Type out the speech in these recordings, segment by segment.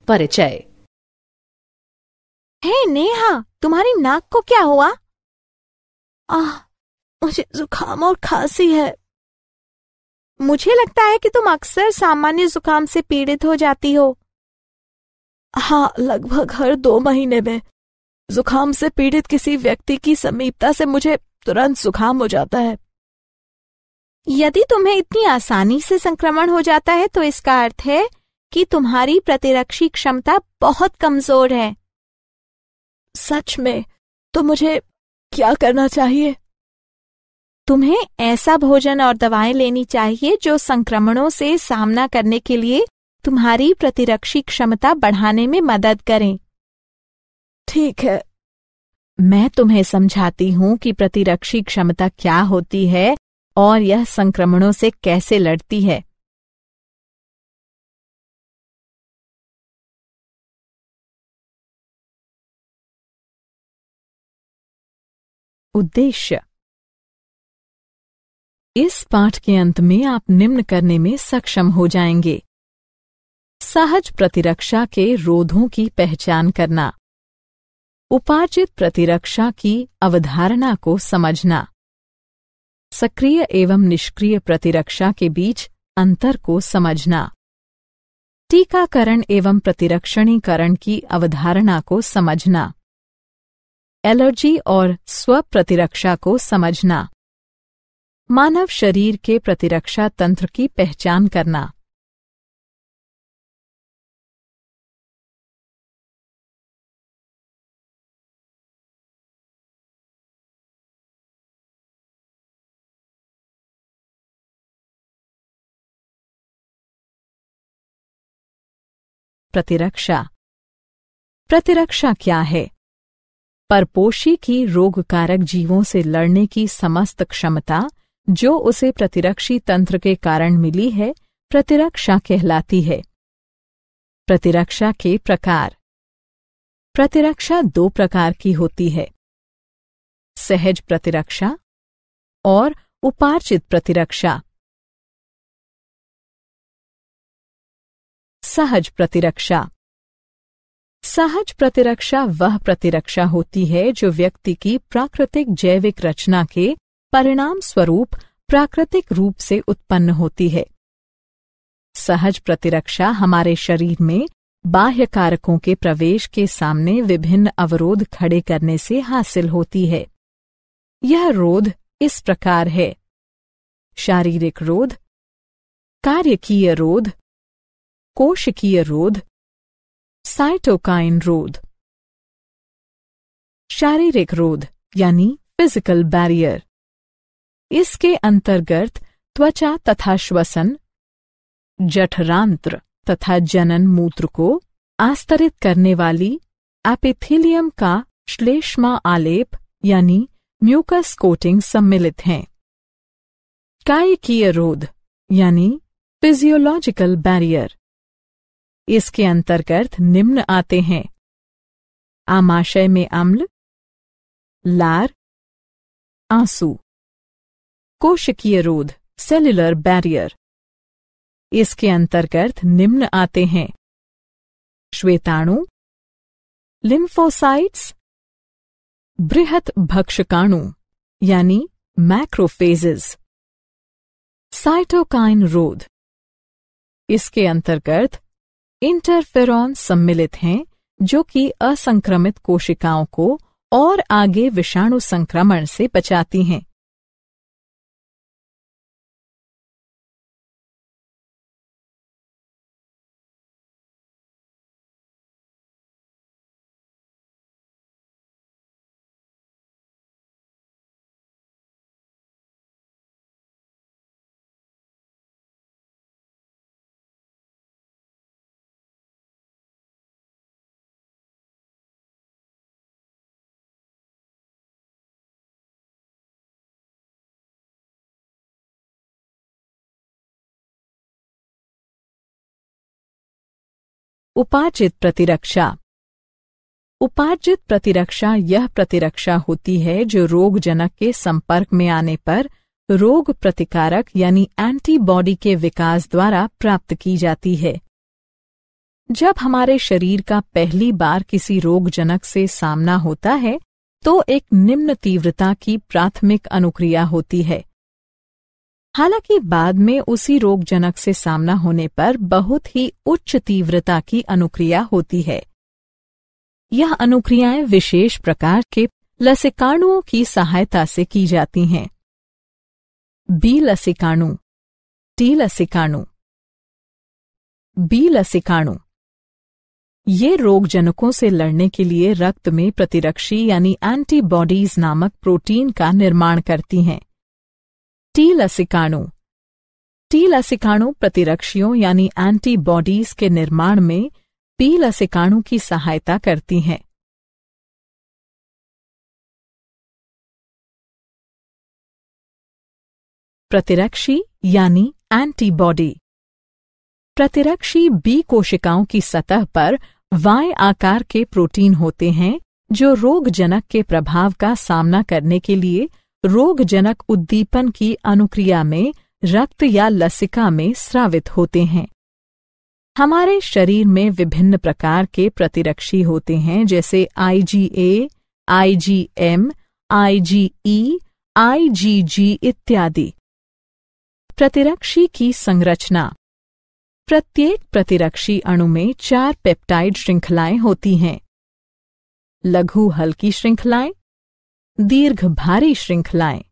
परिचय। हे नेहा, तुम्हारी नाक को क्या हुआ? मुझे जुकाम और खांसी है। मुझे लगता है कि तुम अक्सर सामान्य जुकाम से पीड़ित हो जाती हो। हाँ, लगभग हर 2 महीने में जुकाम से पीड़ित किसी व्यक्ति की समीपता से मुझे तुरंत जुकाम हो जाता है। यदि तुम्हें इतनी आसानी से संक्रमण हो जाता है तो इसका अर्थ है कि तुम्हारी प्रतिरक्षी क्षमता बहुत कमजोर है। सच में? तो मुझे क्या करना चाहिए? तुम्हें ऐसा भोजन और दवाएं लेनी चाहिए जो संक्रमणों से सामना करने के लिए तुम्हारी प्रतिरक्षी क्षमता बढ़ाने में मदद करें। ठीक है। मैं तुम्हें समझाती हूं कि प्रतिरक्षी क्षमता क्या होती है और यह संक्रमणों से कैसे लड़ती है। उद्देश्य। इस पाठ के अंत में आप निम्न करने में सक्षम हो जाएंगे। सहज प्रतिरक्षा के रोधों की पहचान करना, उपार्जित प्रतिरक्षा की अवधारणा को समझना, सक्रिय एवं निष्क्रिय प्रतिरक्षा के बीच अंतर को समझना, टीकाकरण एवं प्रतिरक्षणीकरण की अवधारणा को समझना, एलर्जी और स्वप्रतिरक्षा को समझना, मानव शरीर के प्रतिरक्षा तंत्र की पहचान करना। प्रतिरक्षा। प्रतिरक्षा क्या है? परपोषी की रोगकारक जीवों से लड़ने की समस्त क्षमता जो उसे प्रतिरक्षी तंत्र के कारण मिली है, प्रतिरक्षा कहलाती है। प्रतिरक्षा के प्रकार। प्रतिरक्षा 2 प्रकार की होती है, सहज प्रतिरक्षा और उपार्जित प्रतिरक्षा। सहज प्रतिरक्षा। सहज प्रतिरक्षा वह प्रतिरक्षा होती है जो व्यक्ति की प्राकृतिक जैविक रचना के परिणाम स्वरूप प्राकृतिक रूप से उत्पन्न होती है। सहज प्रतिरक्षा हमारे शरीर में बाह्य कारकों के प्रवेश के सामने विभिन्न अवरोध खड़े करने से हासिल होती है। यह रोध इस प्रकार है: शारीरिक रोध, कार्यकीय रोध, कोशिकीय रोध, साइटोकाइन रोध। शारीरिक रोध यानी फिजिकल बैरियर। इसके अंतर्गत त्वचा तथा श्वसन, जठरांत्र तथा जनन मूत्र को आस्तरित करने वाली एपिथेलियम का श्लेष्मा आलेप यानी म्यूकस कोटिंग सम्मिलित हैं। कायिकीय रोध यानी फिजियोलॉजिकल बैरियर। इसके अंतर्गत निम्न आते हैं: आमाशय में अम्ल, लार, आंसू। कोशिकीय रोध सेल्युलर बैरियर। इसके अंतर्गत निम्न आते हैं: श्वेताणु, लिम्फोसाइट्स, बृहत भक्षकाणु यानी मैक्रोफेजेस। साइटोकाइन रोध। इसके अंतर्गत इंटरफेरॉन सम्मिलित हैं जो कि असंक्रमित कोशिकाओं को और आगे विषाणु संक्रमण से बचाती हैं। उपार्जित प्रतिरक्षा। उपार्जित प्रतिरक्षा यह प्रतिरक्षा होती है जो रोगजनक के संपर्क में आने पर रोग प्रतिकारक यानी एंटीबॉडी के विकास द्वारा प्राप्त की जाती है। जब हमारे शरीर का पहली बार किसी रोगजनक से सामना होता है तो एक निम्न तीव्रता की प्राथमिक अनुक्रिया होती है। हालांकि बाद में उसी रोगजनक से सामना होने पर बहुत ही उच्च तीव्रता की अनुक्रिया होती है। यह अनुक्रियाएं विशेष प्रकार के लसिकाणुओं की सहायता से की जाती हैं। बी लसिकाणु, टी लसिकाणु। बी लसिकाणु ये रोगजनकों से लड़ने के लिए रक्त में प्रतिरक्षी यानी एंटीबॉडीज नामक प्रोटीन का निर्माण करती हैं। टी लसिकाणु, टी लसिकाणु प्रतिरक्षियों यानी एंटीबॉडीज के निर्माण में बी लसिकाणु की सहायता करती हैं। प्रतिरक्षी यानी एंटीबॉडी। प्रतिरक्षी बी कोशिकाओं की सतह पर वाय आकार के प्रोटीन होते हैं जो रोगजनक के प्रभाव का सामना करने के लिए रोगजनक उद्दीपन की अनुक्रिया में रक्त या लसिका में स्रावित होते हैं। हमारे शरीर में विभिन्न प्रकार के प्रतिरक्षी होते हैं जैसे IgA, IgM, IgE, IgG इत्यादि। प्रतिरक्षी की संरचना। प्रत्येक प्रतिरक्षी अणु में 4 पेप्टाइड श्रृंखलाएं होती हैं। लघु हल्की श्रृंखलाएं, दीर्घ भारी श्रृंखलाएं।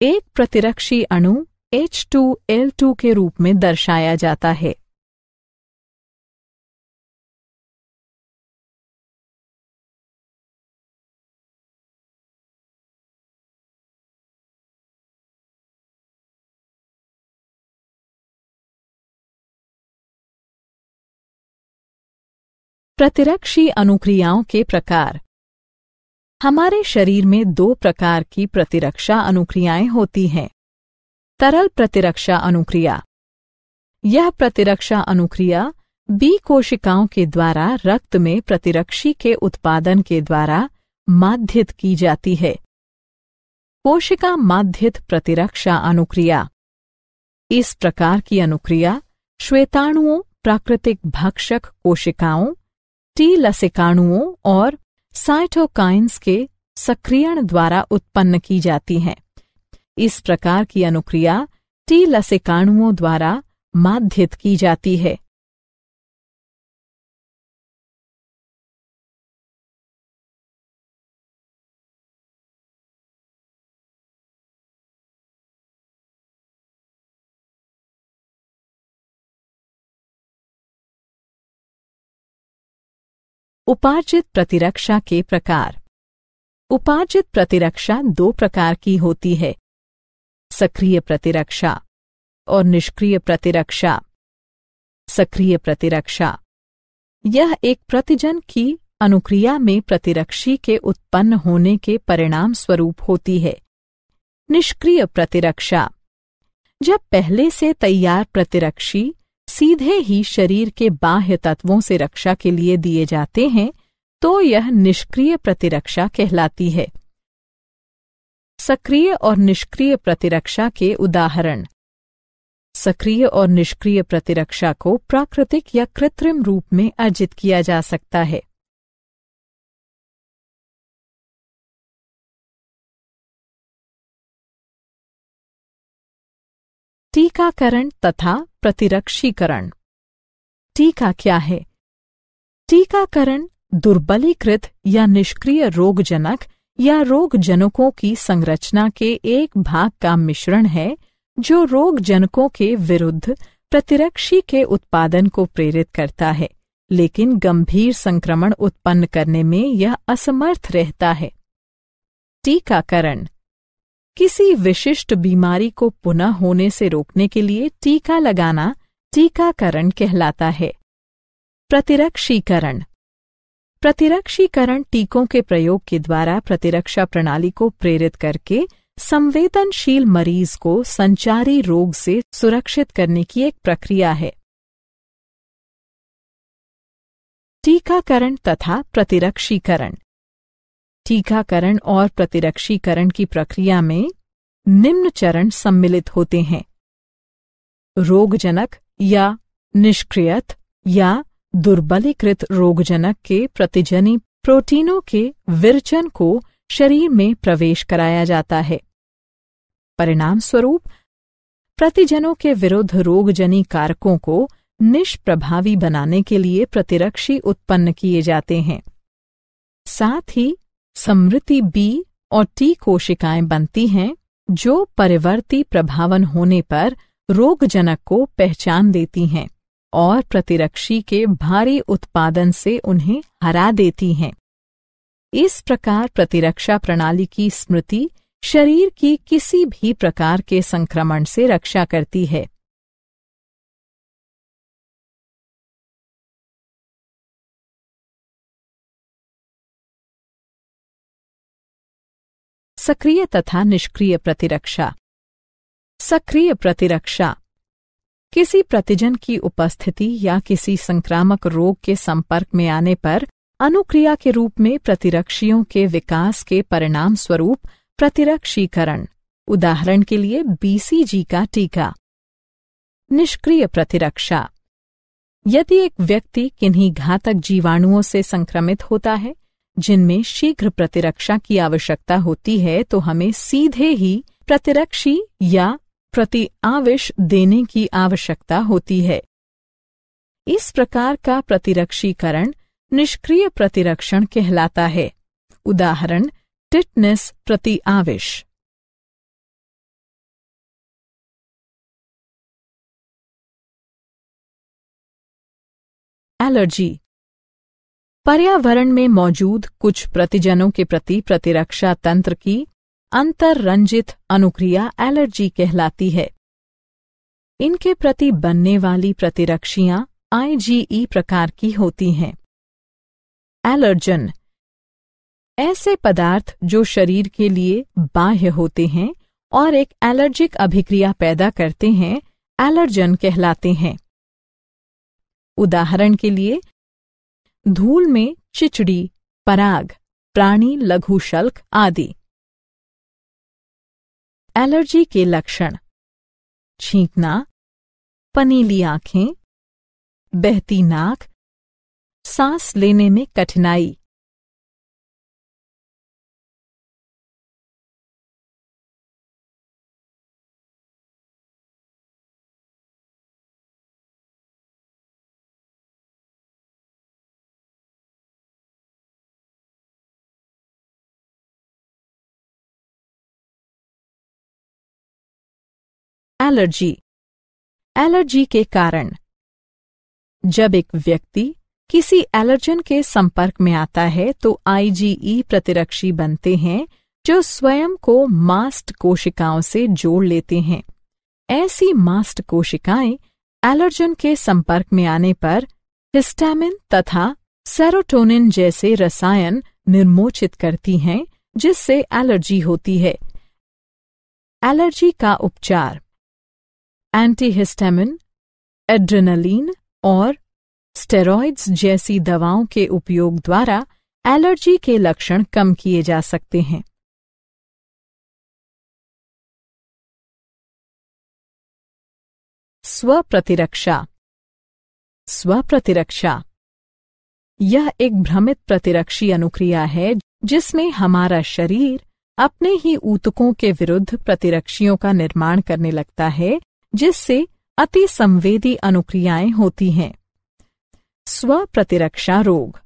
एक प्रतिरक्षी अणु H2L2 के रूप में दर्शाया जाता है। प्रतिरक्षी अनुक्रियाओं के प्रकार। हमारे शरीर में 2 प्रकार की प्रतिरक्षा अनुक्रियाएं होती हैं। तरल प्रतिरक्षा अनुक्रिया। यह प्रतिरक्षा अनुक्रिया बी कोशिकाओं के द्वारा रक्त में प्रतिरक्षी के उत्पादन के द्वारा माध्यित की जाती है। कोशिका माध्यित प्रतिरक्षा अनुक्रिया। इस प्रकार की अनुक्रिया श्वेताणुओं, प्राकृतिक भक्षक कोशिकाओं, टी लसिकाणुओं और साइटोकाइन्स के सक्रियण द्वारा उत्पन्न की जाती हैं। इस प्रकार की अनुक्रिया टी लसिकाणुओं द्वारा माध्यित की जाती है। उपार्जित प्रतिरक्षा के प्रकार। उपार्जित प्रतिरक्षा 2 प्रकार की होती है, सक्रिय प्रतिरक्षा और निष्क्रिय प्रतिरक्षा। सक्रिय प्रतिरक्षा यह एक प्रतिजन की अनुक्रिया में प्रतिरक्षी के उत्पन्न होने के परिणाम स्वरूप होती है। निष्क्रिय प्रतिरक्षा जब पहले से तैयार प्रतिरक्षी सीधे ही शरीर के बाह्य तत्वों से रक्षा के लिए दिए जाते हैं तो यह निष्क्रिय प्रतिरक्षा कहलाती है। सक्रिय और निष्क्रिय प्रतिरक्षा के उदाहरण। सक्रिय और निष्क्रिय प्रतिरक्षा को प्राकृतिक या कृत्रिम रूप में अर्जित किया जा सकता है। टीकाकरण तथा प्रतिरक्षीकरण। टीका क्या है? टीकाकरण दुर्बलीकृत या निष्क्रिय रोगजनक या रोगजनकों की संरचना के एक भाग का मिश्रण है जो रोगजनकों के विरुद्ध प्रतिरक्षी के उत्पादन को प्रेरित करता है, लेकिन गंभीर संक्रमण उत्पन्न करने में यह असमर्थ रहता है। टीकाकरण किसी विशिष्ट बीमारी को पुनः होने से रोकने के लिए टीका लगाना टीकाकरण कहलाता है। प्रतिरक्षीकरण प्रतिरक्षीकरण टीकों के प्रयोग के द्वारा प्रतिरक्षा प्रणाली को प्रेरित करके संवेदनशील मरीज को संचारी रोग से सुरक्षित करने की एक प्रक्रिया है। टीकाकरण तथा प्रतिरक्षीकरण। टीकाकरण और प्रतिरक्षीकरण की प्रक्रिया में निम्न चरण सम्मिलित होते हैं। रोगजनक या निष्क्रियत या दुर्बलीकृत रोगजनक के प्रतिजनी प्रोटीनों के विरचन को शरीर में प्रवेश कराया जाता है। परिणाम स्वरूप प्रतिजनों के विरुद्ध रोगजनी कारकों को निष्प्रभावी बनाने के लिए प्रतिरक्षी उत्पन्न किए जाते हैं। साथ ही समृद्धि बी और टी कोशिकाएं बनती हैं जो परिवर्ती प्रभावन होने पर रोगजनक को पहचान देती हैं और प्रतिरक्षी के भारी उत्पादन से उन्हें हरा देती हैं। इस प्रकार प्रतिरक्षा प्रणाली की स्मृति शरीर की किसी भी प्रकार के संक्रमण से रक्षा करती है। सक्रिय तथा निष्क्रिय प्रतिरक्षा। सक्रिय प्रतिरक्षा किसी प्रतिजन की उपस्थिति या किसी संक्रामक रोग के संपर्क में आने पर अनुक्रिया के रूप में प्रतिरक्षियों के विकास के परिणाम स्वरूप प्रतिरक्षीकरण, उदाहरण के लिए BCG का टीका। निष्क्रिय प्रतिरक्षा यदि एक व्यक्ति किन्हीं घातक जीवाणुओं से संक्रमित होता है जिनमें शीघ्र प्रतिरक्षा की आवश्यकता होती है तो हमें सीधे ही प्रतिरक्षी या प्रतिआविश देने की आवश्यकता होती है। इस प्रकार का प्रतिरक्षीकरण निष्क्रिय प्रतिरक्षण कहलाता है। उदाहरण टिटनेस प्रतिआविश। एलर्जी पर्यावरण में मौजूद कुछ प्रतिजनों के प्रति प्रतिरक्षा तंत्र की अंतर्रंजित अनुक्रिया एलर्जी कहलाती है। इनके प्रति बनने वाली प्रतिरक्षियां IgE प्रकार की होती हैं। एलर्जन ऐसे पदार्थ जो शरीर के लिए बाह्य होते हैं और एक एलर्जिक अभिक्रिया पैदा करते हैं एलर्जन कहलाते हैं। उदाहरण के लिए धूल में चिचड़ी, पराग, प्राणी लघुशल्क आदि। एलर्जी के लक्षण छींकना, पनीली आंखें, बहती नाक, सांस लेने में कठिनाई। एलर्जी के कारण जब एक व्यक्ति किसी एलर्जन के संपर्क में आता है तो IgE प्रतिरक्षी बनते हैं जो स्वयं को मास्ट कोशिकाओं से जोड़ लेते हैं। ऐसी मास्ट कोशिकाएं एलर्जन के संपर्क में आने पर हिस्टामिन तथा सेरोटोनिन जैसे रसायन निर्मोचित करती हैं जिससे एलर्जी होती है। एलर्जी का उपचार एंटीहिस्टामिन, एड्रेनलिन और स्टेरॉइड्स जैसी दवाओं के उपयोग द्वारा एलर्जी के लक्षण कम किए जा सकते हैं। स्वप्रतिरक्षा। स्वप्रतिरक्षा यह एक भ्रमित प्रतिरक्षी अनुक्रिया है जिसमें हमारा शरीर अपने ही ऊतकों के विरुद्ध प्रतिरक्षियों का निर्माण करने लगता है जिससे अति संवेदी अनुक्रियाएं होती हैं। स्वप्रतिरक्षा रोग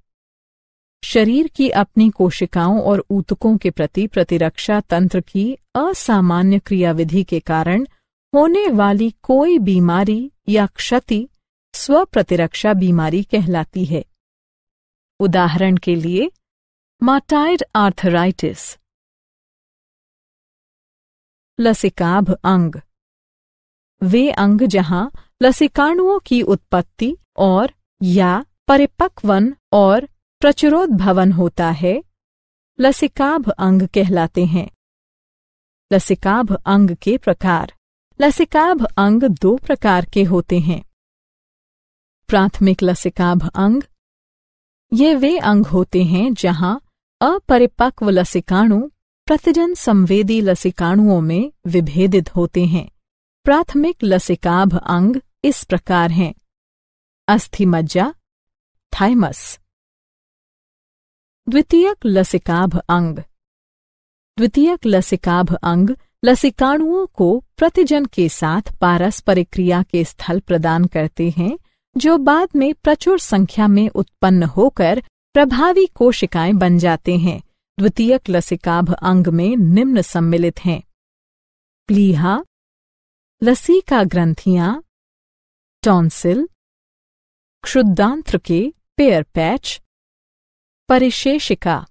शरीर की अपनी कोशिकाओं और ऊतकों के प्रति प्रतिरक्षा तंत्र की असामान्य क्रियाविधि के कारण होने वाली कोई बीमारी या क्षति स्वप्रतिरक्षा बीमारी कहलाती है। उदाहरण के लिए माटाइड आर्थराइटिस। लसिकाभ अंग वे अंग जहां लसिकाणुओं की उत्पत्ति और या परिपक्वन और प्रचुरोद्भवन होता है लसिकाभ अंग कहलाते हैं। लसिकाभ अंग के प्रकार। लसिकाभ अंग दो प्रकार के होते हैं। प्राथमिक लसिकाभ अंग ये वे अंग होते हैं जहां अपरिपक्व लसिकाणु प्रतिजन संवेदी लसिकाणुओं में विभेदित होते हैं। प्राथमिक लसिकाभ अंग इस प्रकार हैं। अस्थि मज्जा, थाइमस। द्वितीयक लसिकाभ अंग। द्वितीयक लसिकाभ अंग लसिकाणुओं को प्रतिजन के साथ पारस्परिक क्रिया के स्थल प्रदान करते हैं, जो बाद में प्रचुर संख्या में उत्पन्न होकर प्रभावी कोशिकाएं बन जाते हैं। द्वितीयक लसिकाभ अंग में निम्न सम्मिलित हैं: प्लीहा, लसिका ग्रंथियां, टॉन्सिल, क्षुद्रांत्र के पेयर पैच, परिशेषिका।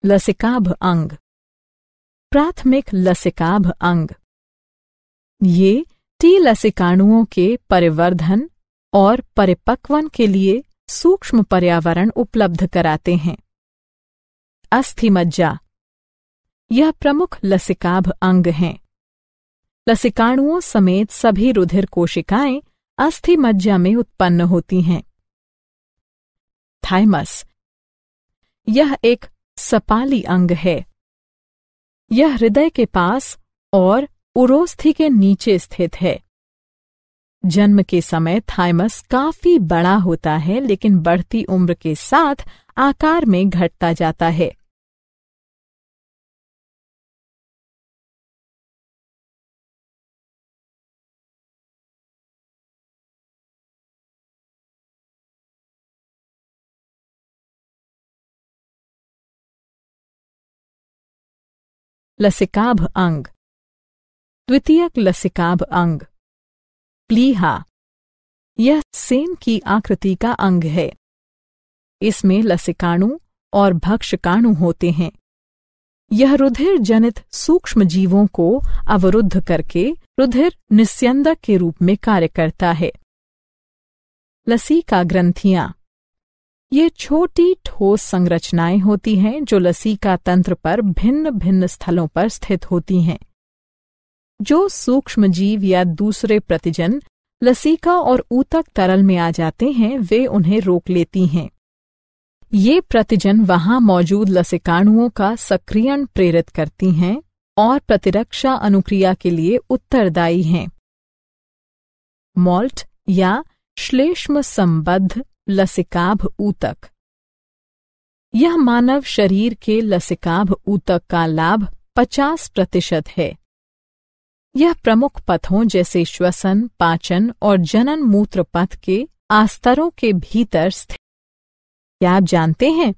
लसिकाभ अंग। प्राथमिक लसिकाभ अंग। ये टी लसिकाणुओं के परिवर्धन और परिपक्वन के लिए सूक्ष्म पर्यावरण उपलब्ध कराते हैं। अस्थि मज्जा। यह प्रमुख लसिकाभ अंग हैं। लसिकाणुओं समेत सभी रुधिर कोशिकाएं अस्थि मज्जा में उत्पन्न होती हैं। थाइमस। यह एक सपाली अंग है। यह हृदय के पास और उरोस्थि के नीचे स्थित है। जन्म के समय थाइमस काफी बड़ा होता है, लेकिन बढ़ती उम्र के साथ आकार में घटता जाता है। लसिकाभ अंग। द्वितीयक लसिकाभ अंग। प्लीहा। यह सेम की आकृति का अंग है। इसमें लसिकाणु और भक्षकाणु होते हैं। यह रुधिर जनित सूक्ष्म जीवों को अवरुद्ध करके रुधिर निस्यंदक के रूप में कार्य करता है। लसिका ग्रंथियां। ये छोटी ठोस संरचनाएं होती हैं जो लसिका तंत्र पर भिन्न भिन्न स्थलों पर स्थित होती हैं। जो सूक्ष्म जीव या दूसरे प्रतिजन लसिका और ऊतक तरल में आ जाते हैं, वे उन्हें रोक लेती हैं। ये प्रतिजन वहां मौजूद लसिकाणुओं का सक्रियण प्रेरित करती हैं और प्रतिरक्षा अनुक्रिया के लिए उत्तरदायी हैं। मॉल्ट या श्लेष्म संबद्ध लसिकाभ ऊतक। यह मानव शरीर के लसिकाभ ऊतक का लाभ 50% है। यह प्रमुख पथों जैसे श्वसन, पाचन और जनन मूत्र पथ के आस्तरों के भीतर स्थित। क्या आप जानते हैं?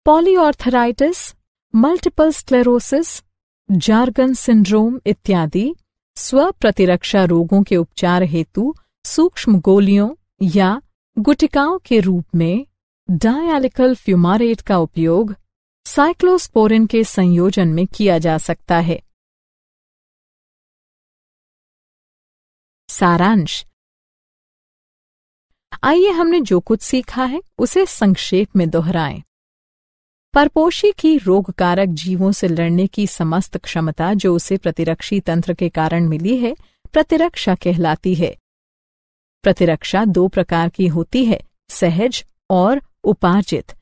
पॉलीऑर्थराइटिस, मल्टीपल स्क्लेरोसिस, जार्गन सिंड्रोम इत्यादि स्वप्रतिरक्षा रोगों के उपचार हेतु सूक्ष्म गोलियों या गुटिकाओं के रूप में डायलिकल फ्यूमारेट का उपयोग साइक्लोस्पोरिन के संयोजन में किया जा सकता है। सारांश। आइए हमने जो कुछ सीखा है उसे संक्षेप में दोहराएं। परपोषी की रोगकारक जीवों से लड़ने की समस्त क्षमता जो उसे प्रतिरक्षी तंत्र के कारण मिली है, प्रतिरक्षा कहलाती है। प्रतिरक्षा 2 प्रकार की होती है, सहज और उपार्जित।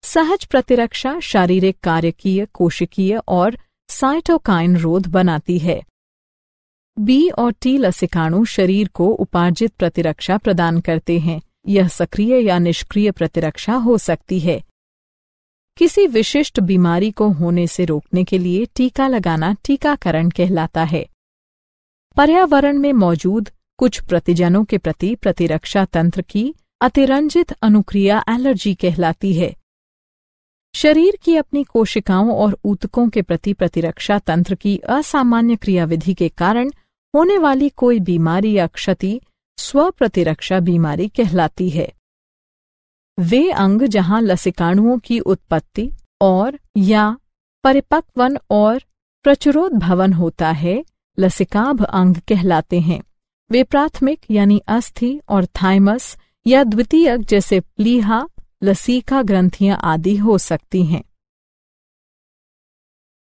सहज प्रतिरक्षा शारीरिक, कार्यकीय, कोशिकीय और साइटोकाइन रोध बनाती है। बी और टी लसिकाणु शरीर को उपार्जित प्रतिरक्षा प्रदान करते हैं। यह सक्रिय या निष्क्रिय प्रतिरक्षा हो सकती है। किसी विशिष्ट बीमारी को होने से रोकने के लिए टीका लगाना टीकाकरण कहलाता है। पर्यावरण में मौजूद कुछ प्रतिजनों के प्रति प्रतिरक्षा तंत्र की अतिरंजित अनुक्रिया एलर्जी कहलाती है। शरीर की अपनी कोशिकाओं और ऊतकों के प्रति प्रतिरक्षा तंत्र की असामान्य क्रियाविधि के कारण होने वाली कोई बीमारी या क्षति स्वप्रतिरक्षा बीमारी कहलाती है। वे अंग जहां लसिकाणुओं की उत्पत्ति और या परिपक्वन और प्रचुरोद्भवन होता है, लसिकाभ अंग कहलाते हैं। वे प्राथमिक यानी अस्थि और थाइमस या द्वितीयक जैसे प्लीहा, लसिका ग्रंथियां आदि हो सकती हैं।